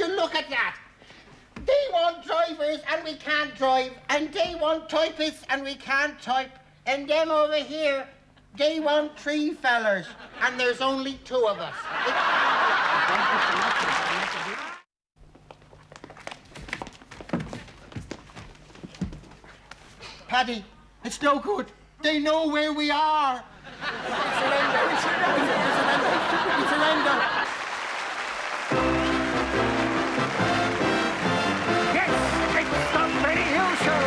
you look at that? They want drivers and we can't drive, and they want typists and we can't type, and them over here, they want 3 fellers, and there's only 2 of us. Paddy, it's no good. They know where we are. Surrender. Yes, it's the Benny Hill Show.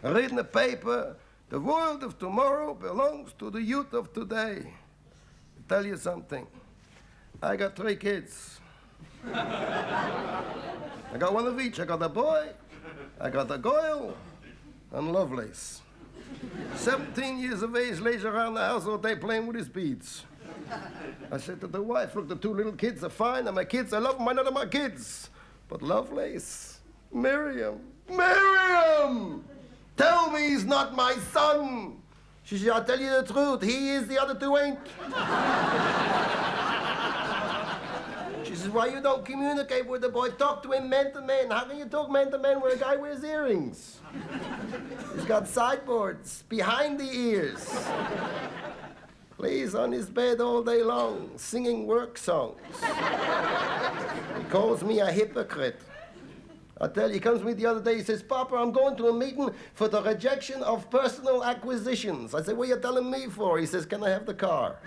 I read in the paper, the world of tomorrow belongs to the youth of today. I'll tell you something. I got 3 kids. I got one of each. I got a boy, I got a girl, and Lovelace. 17 years of age, lays around the house all day playing with his beads. I said to the wife, look, the 2 little kids are fine, and my kids, I love them, none of my kids. But Lovelace, Miriam, tell me he's not my son. She said, I'll tell you the truth, he is, the other 2 ain't. She says, why you don't communicate with the boy? Talk to him man to man. How can you talk man to man where a guy wears earrings? He's got sideboards behind the ears. Lays on his bed all day long, singing work songs. He calls me a hypocrite. I tell you, he comes to me the other day, he says, Papa, I'm going to a meeting for the rejection of personal acquisitions. I said, what are you telling me for? He says, can I have the car?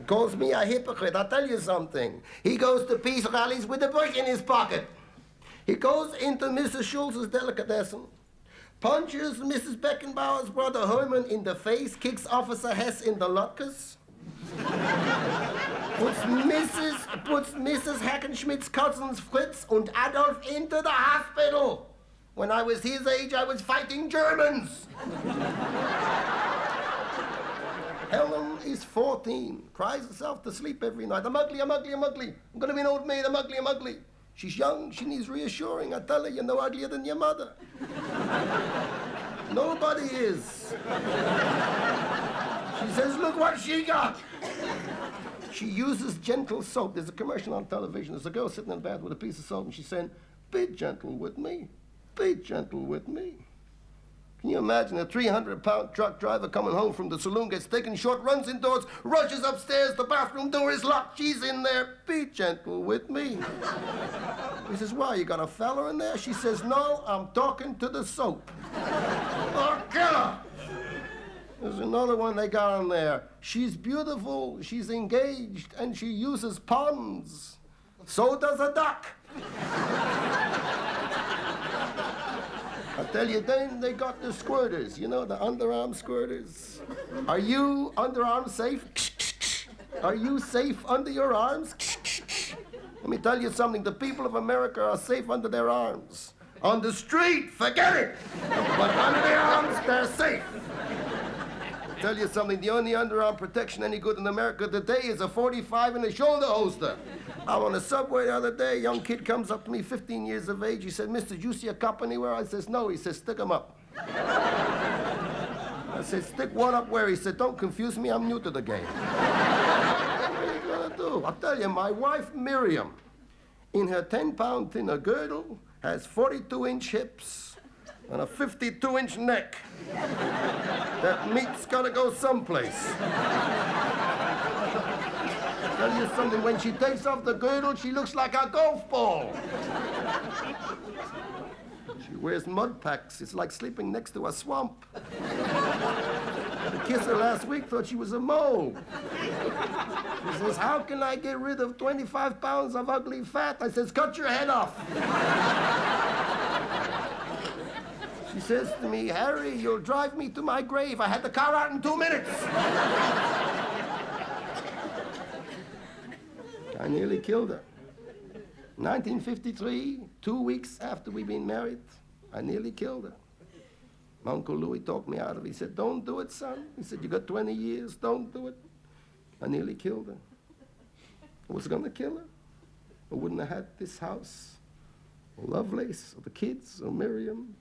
Calls me a hypocrite. I'll tell you something. He goes to peace rallies with a brick in his pocket. He goes into Mrs. Schultz's delicatessen, punches Mrs. Beckenbauer's brother Herman in the face, kicks Officer Hess in the lockers, puts Mrs. Hackenschmidt's cousins Fritz and Adolf into the hospital. When I was his age, I was fighting Germans. Helen is 14, cries herself to sleep every night. I'm ugly, I'm ugly, I'm ugly. I'm gonna be an old maid, I'm ugly, I'm ugly. She's young, she needs reassuring. I tell her, you're no uglier than your mother. Nobody is. She says, look what she got. She uses gentle soap. There's a commercial on television. There's a girl sitting in bed with a piece of soap, and she's saying, be gentle with me. Be gentle with me. Can you imagine a 300-pound truck driver coming home from the saloon, gets taken short, runs indoors, rushes upstairs, the bathroom door is locked, she's in there. Be gentle with me. He says, why, you got a fella in there? She says, no, I'm talking to the soap. Oh, kill her. There's another one they got on there. She's beautiful, she's engaged, and she uses ponds. So does a duck. I tell you, then they got the squirters, you know, the underarm squirters. Are you underarm safe? Are you safe under your arms? Let me tell you something, the people of America are safe under their arms. On the street, forget it. But under their arms, they're safe. I'll tell you something, the only underarm protection any good in America today is a 45 and a shoulder holster. I'm on the subway the other day, a young kid comes up to me, 15 years of age. He said, mister, do you see a cop anywhere? I says, no. He says, stick 'em up. I said, stick one up where? He said, don't confuse me, I'm new to the game. What are you gonna do? I'll tell you, my wife, Miriam, in her 10-pound thinner girdle, has 42-inch hips and a 52-inch neck. That meat's gotta go someplace. I'll tell you something, when she takes off the girdle, she looks like a golf ball. She wears mud packs. It's like sleeping next to a swamp. The kisser last week thought she was a mole. She says, how can I get rid of 25 pounds of ugly fat? I says, cut your head off. She says to me, Harry, you'll drive me to my grave. I had the car out in 2 minutes. I nearly killed her. 1953, 2 weeks after we'd been married, I nearly killed her. My Uncle Louis talked me out of it. He said, don't do it, son. He said, you got 20 years, don't do it. I nearly killed her. I was gonna kill her. I wouldn't have had this house, or Lovelace, or the kids, or Miriam.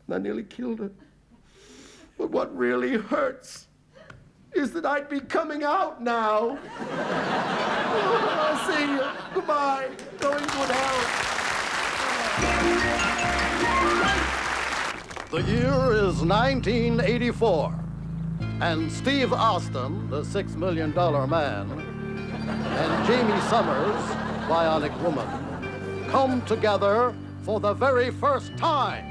And I nearly killed her. But what really hurts is that I'd be coming out now. I'll see you. Goodbye. Going good health. The year is 1984, and Steve Austin, the $6 million man, and Jamie Summers, Bionic Woman, come together for the very first time.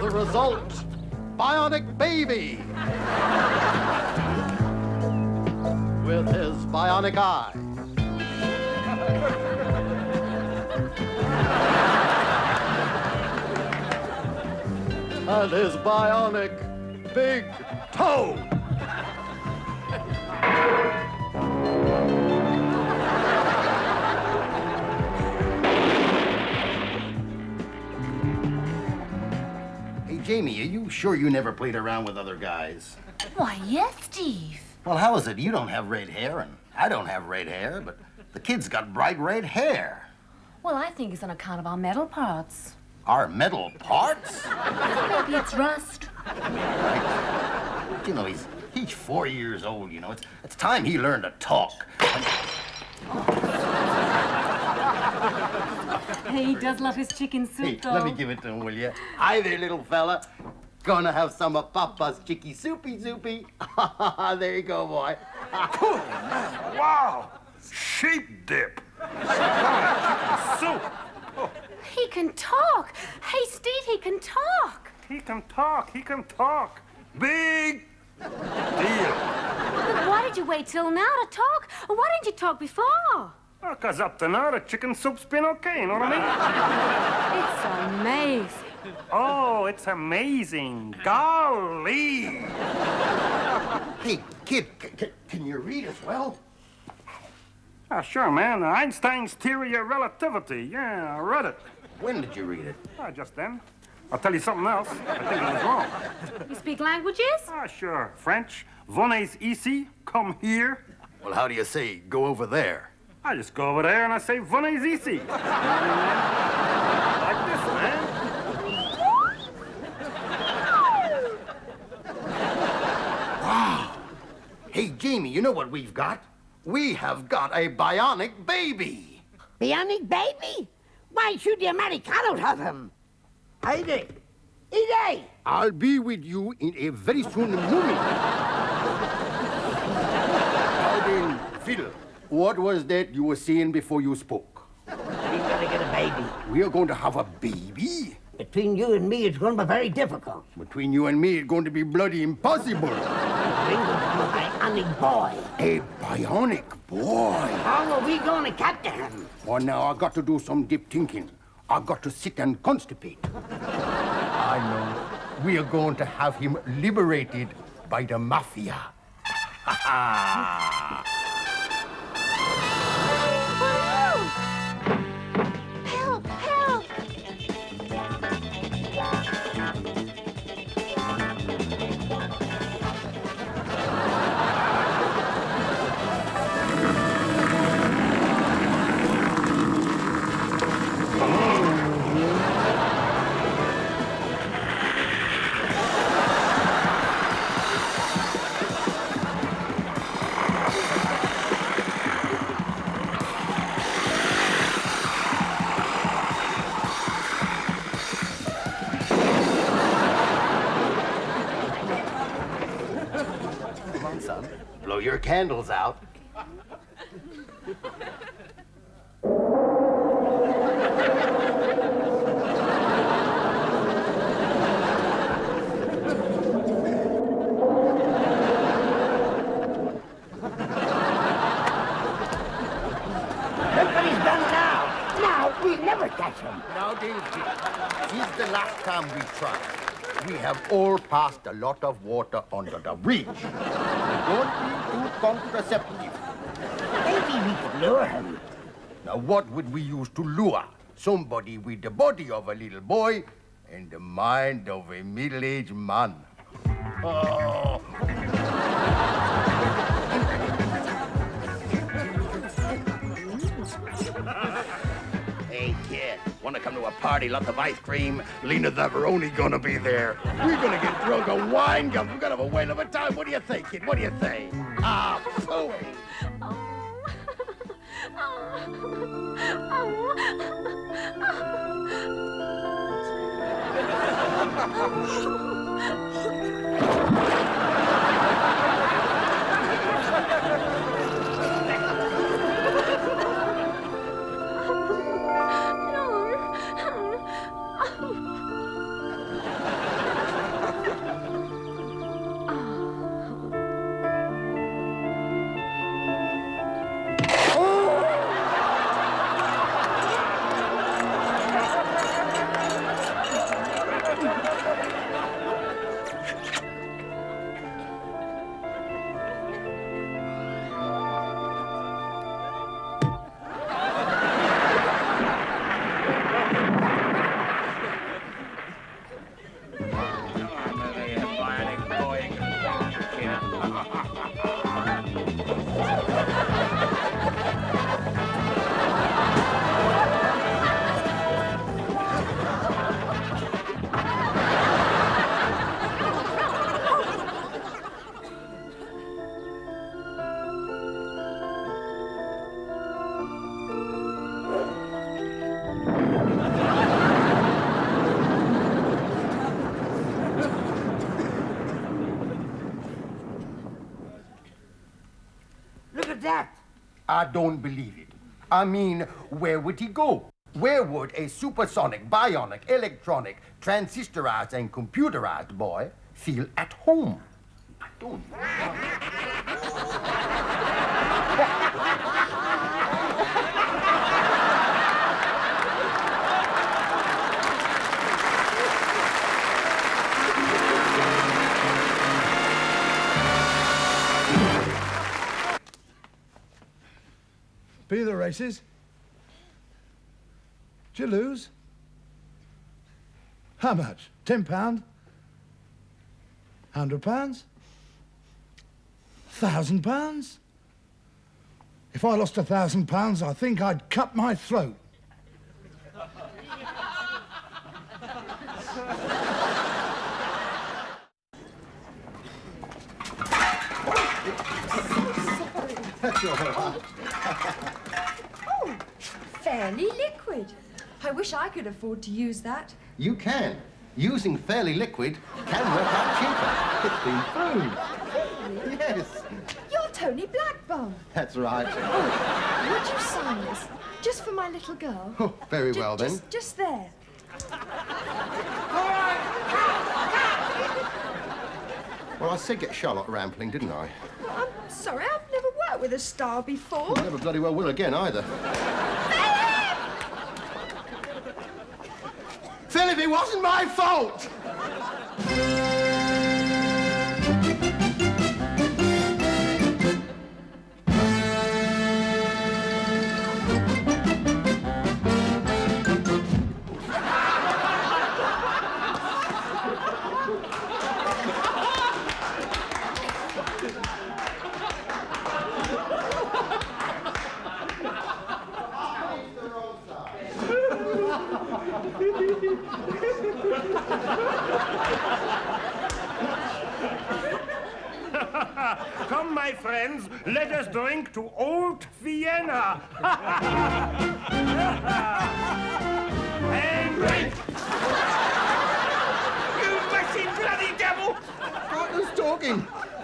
The result, Bionic Baby, with his bionic eye. And his bionic big toe. Jamie, are you sure you never played around with other guys? Why, yes, Steve. Well, how is it? You don't have red hair, and I don't have red hair, but the kid's got bright red hair. Well, I think it's on account of our metal parts. Our metal parts? Maybe it's rust. You know, he's 4 years old, you know. It's time he learned to talk. Hey, he does love his chicken soup, Hey, though. let me give it to him, will you? Hi there, little fella. Gonna have some of Papa's chicky soupy soupy. There you go, boy. Wow! Sheep dip. Soup. He can talk. Hey, Steve, he can talk. He can talk. He can talk. Big deal. But why did you wait till now to talk? Why didn't you talk before? Because up to now, the chicken soup's been okay, you know what I mean? It's amazing. Oh, it's amazing. Golly. Hey, kid, can you read as well? Sure, man. Einstein's theory of relativity. Yeah, I read it. When did you read it? Just then. I'll tell you something else. I think it was wrong. You speak languages? Sure. French. Venez ici. Come here. Well, how do you say, go over there? I just go over there and I say, venez ici. Like this, man. Hey, Jamie, you know what we've got? We have got a bionic baby. Bionic baby? Why should the Americanos have him? Heidi! Edie! I'll be with you in a very soon moment. Now then, Phil, what was that you were saying before you spoke? We're gonna get a baby. We are going to have a baby? Between you and me, it's gonna be very difficult. Between you and me, it's going to be bloody impossible. We're gonna have a bionic boy. A bionic boy. How are we gonna capture him? Well, now I got to do some deep thinking. I got to sit and constipate. I know. We are going to have him liberated by the mafia. Ha ha! Help! Help! Blow your candles out. Look what he's done now. Now, we'll never catch him. Now, David, since the last time we tried, we have all passed a lot of water under the bridge. Don't be too contraceptive. Maybe we could lure him. Now, what would we use to lure? Somebody with the body of a little boy and the mind of a middle-aged man. Oh. Hey, kid, wanna come to a party, lots of ice cream? Lena the Veroni gonna be there. We're gonna get drunk on wine gums. We're gonna have a whale of a time. What do you think, kid? What do you think? Ah, phooey. Look at that. I don't believe it. I mean, where would he go? Where would a supersonic, bionic, electronic, transistorized, and computerized boy feel at home? I don't know. Be the races. Did you lose? How much? £10? £100? £1,000? If I lost £1,000, I think I'd cut my throat. Oh, fairly liquid. I wish I could afford to use that. You can. Using fairly liquid can work out cheaper. It's been proved. Yes. You're Tony Blackbum. That's right. Oh, would you sign this? Just for my little girl? Oh, very well, then. Just there. Well, I said get Charlotte rampling, didn't I? I'm sorry, I've never worked with a star before. Never bloody well will again, either. Philip, it wasn't my fault! Come, my friends, let us drink to Old Vienna. And drink! You messy bloody devil! Who's talking?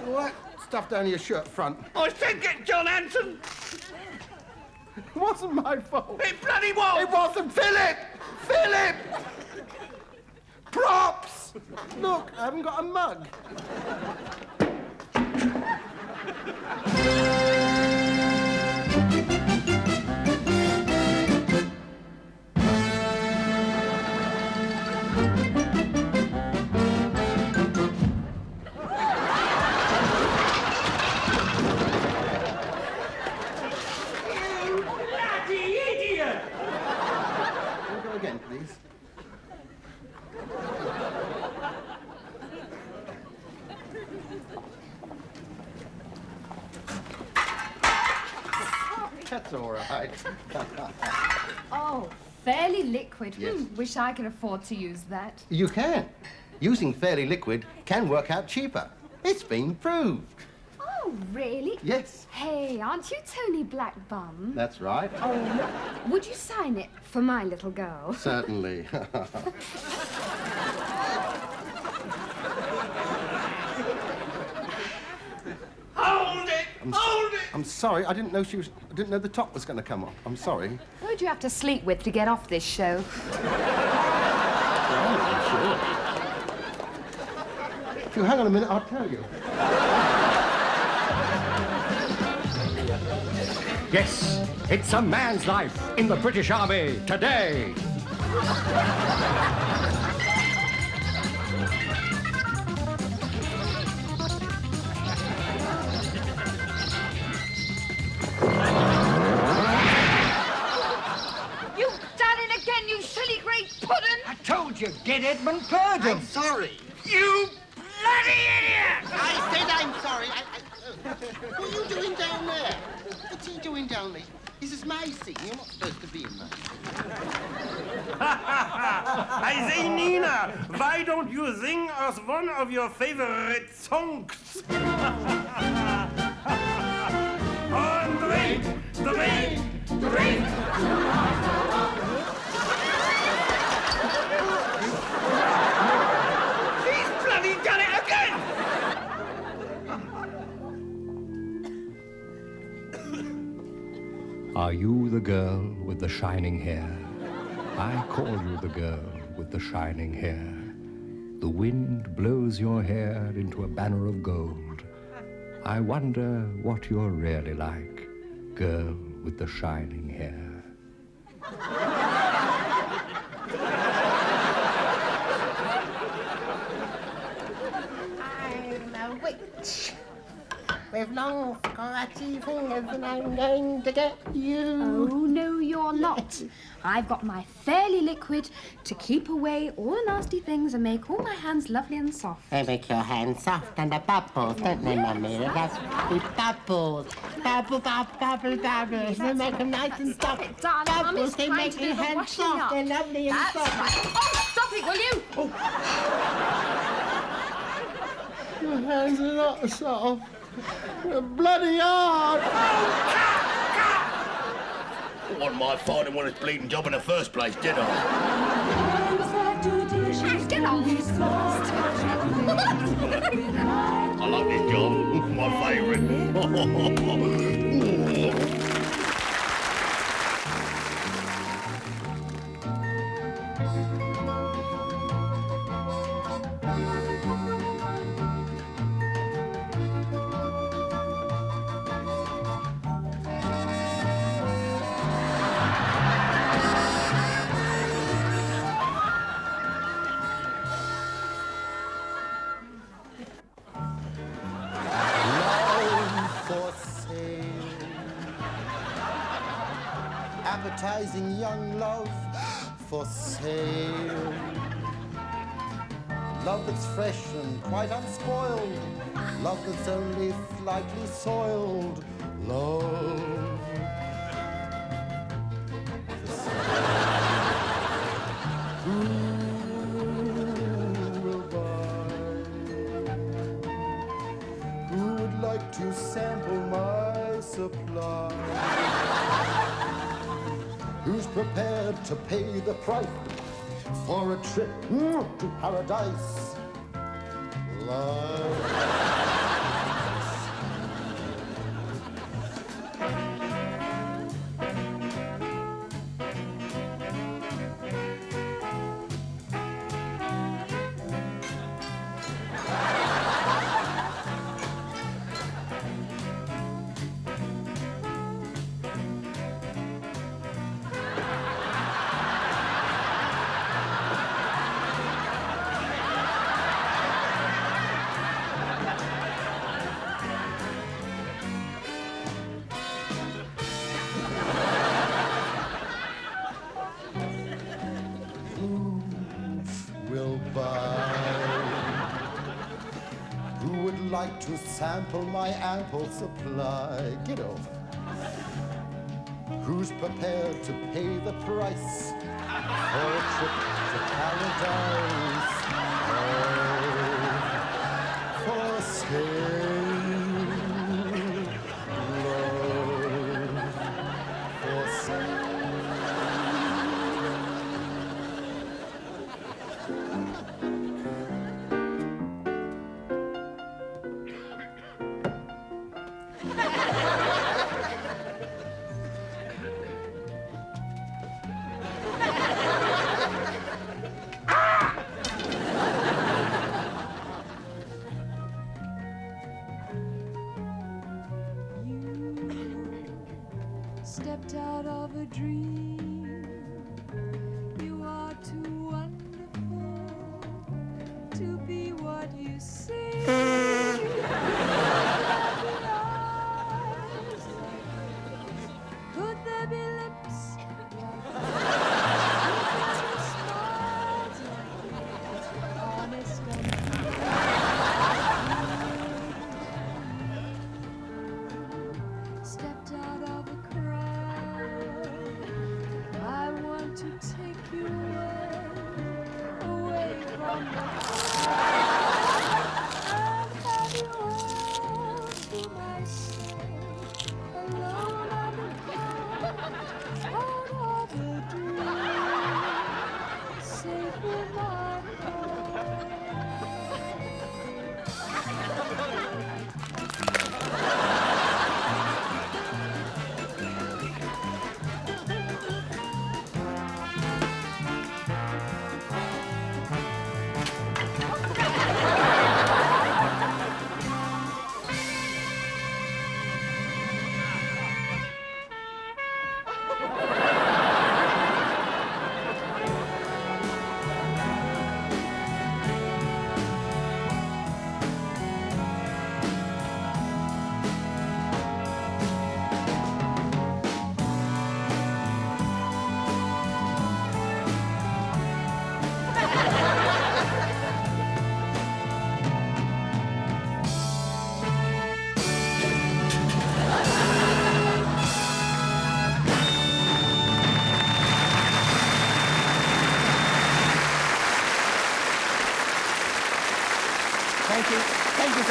What? Stuff down your shirt front. I said get John Hanson! It wasn't my fault. It bloody was! It wasn't Philip! Philip! Props! Look, I haven't got a mug. Again, please. That's all right. Oh, fairly liquid. Yes. Wish I could afford to use that. You can. Using fairly liquid can work out cheaper. It's been proved. Oh, really? Yes. Hey, aren't you Tony Blackbum? That's right. Oh, would you sign it for my little girl? Certainly. Hold it! Hold it! I'm sorry. I didn't know the top was going to come off. I'm sorry. Who'd you have to sleep with to get off this show? I'm sure. If you hang on a minute, I'll tell you. Yes, it's a man's life in the British Army today. You've done it again, you silly great puddin'! I told you, get Edmund Purdom. I'm sorry. You bloody idiot! I said I'm sorry. What are you doing down there? What's he doing down there? This is my scene. You're not supposed to be in mine. I say, Nina, why don't you sing us one of your favorite songs? On drink, drink, drink! He's bloody done it again! Are you the girl with the shining hair? I call you the girl with the shining hair. The wind blows your hair into a banner of gold. I wonder what you're really like, girl with the shining hair. I'm a witch with long scratchy fingers and I'm going to get you. Oh, no, you're not. I've got my Fairly Liquid to keep away all the nasty things and make all my hands lovely and soft. They make your hands soft and the bubbles, don't they, Mummy? That's the bubbles. Bubble, bubble, bubble, bubbles. They make them nice and soft. Stop it, darling. Bubbles, Mummy's they trying make to do your the hands washing soft. up. They're lovely and That's soft. right. Oh, stop it, will you? Oh. Your hands are not soft. They're bloody hard. It wasn't my fault it wasn't his bleeding job in the first place, did I? Get off. I like this job. My favourite. Appetizing young love for sale. Love that's fresh and quite unspoiled. Love that's only slightly soiled. Love for sale. Who will buy? Who would like to sample my supply? Who's prepared to pay the price for a trip to paradise? Love. Like to sample my ample supply. Get over. Who's prepared to pay the price for a trip to paradise? Oh, for sale. Love for sale. Stepped out of a dream. You are too wonderful to be what you seem. Could there be lips? Honest stepped out of a crowd. I want to take you away from the crowd.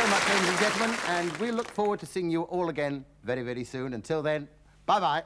very much, ladies and gentlemen, and we look forward to seeing you all again very, very soon. Until then, bye-bye.